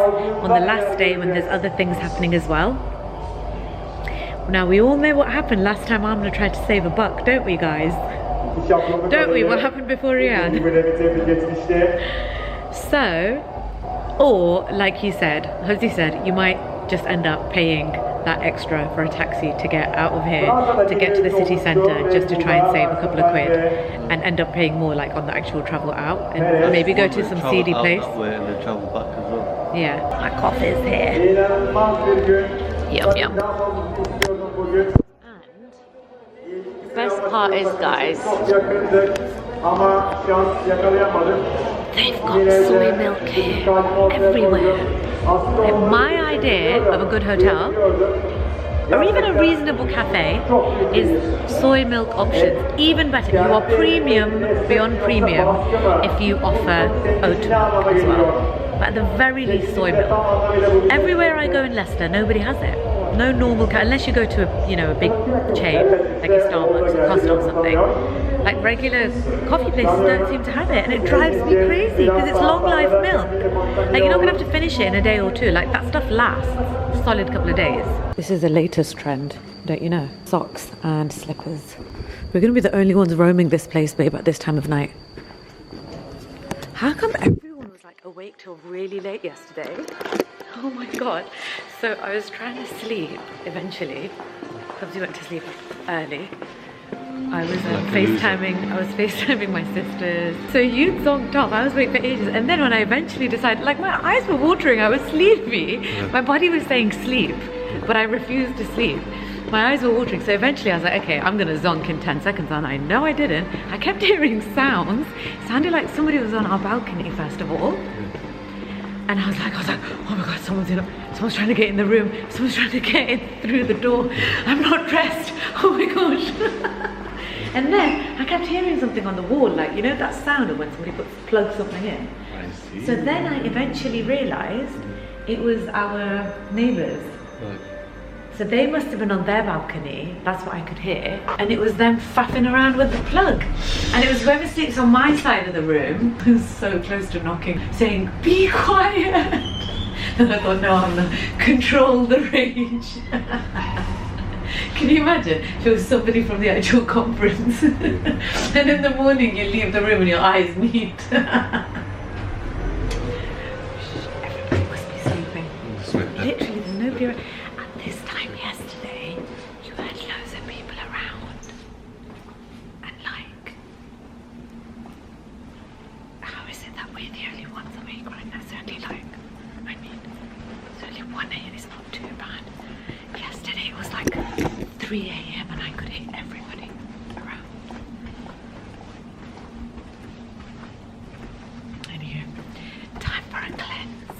on the last day when there's other things happening as well. Now we all know what happened last time Amena tried to save a buck, don't we guys? Don't we? What happened before Riyadh? So, or like you said, Hubsy said, you might just end up paying that extra for a taxi to get out of here, to get to the city centre, just to try and save a couple of quid, and end up paying more like on the actual travel out, and maybe go to some seedy place. That way and then travel back as well. Yeah, my coffee is here. Yum yum. And the best part is, guys, they've got soy milk here everywhere. Like, my idea of a good hotel, or even a reasonable cafe, is soy milk options. Even better, you are premium beyond premium if you offer oat milk as well. But at the very least, soy milk. Everywhere I go in Leicester, nobody has it. No normal unless you go to a big chain like a Starbucks or Costa or something. Like regular coffee places don't seem to have it, and it drives me crazy because it's long life milk. Like, you're not gonna have to finish it in a day or two. Like, that stuff lasts a solid couple of days. This is the latest trend, don't you know? Socks and slippers. We're gonna be the only ones roaming this place, babe, at this time of night. How come everyone was like awake till really late yesterday? Oh my god. So I was trying to sleep eventually. Hubsy went to sleep early. I was FaceTiming my sisters. So you zonked off. I was waiting for ages. And then when I eventually decided, like, my eyes were watering, I was sleepy. My body was saying sleep, but I refused to sleep. My eyes were watering. So eventually I was like, okay, I'm gonna zonk in 10 seconds. And I know I didn't. I kept hearing sounds. It sounded like somebody was on our balcony, first of all. And I was like, oh my god, someone's trying to get in the room. Someone's trying to get in through the door. I'm not dressed. Oh my gosh. And then I kept hearing something on the wall, like, you know that sound of when somebody plugs something in? I see. So then I eventually realised it was our neighbours. Right. So they must have been on their balcony, that's what I could hear. And it was them faffing around with the plug. And it was whoever sleeps on my side of the room, who's so close to knocking, saying, be quiet. And I thought, no, I'm gonna control the rage. Can you imagine if it was somebody from the actual conference? And in the morning you leave the room and your eyes meet. Everybody must be sleeping. Literally, there's nobody nobody around. At this time yesterday, you had loads of people around. And like, how is it that we're the only ones awake right now? It's only like, I mean, it's only 1 a.m. It's not too bad. Yesterday it was like 3 a.m. and I could hit everybody around. Anyway, time for a cleanse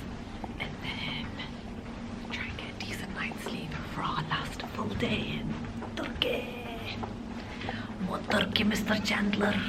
and then try and get a decent night's sleep for our last full day in Turkey. More Turkey, Mr. Chandler.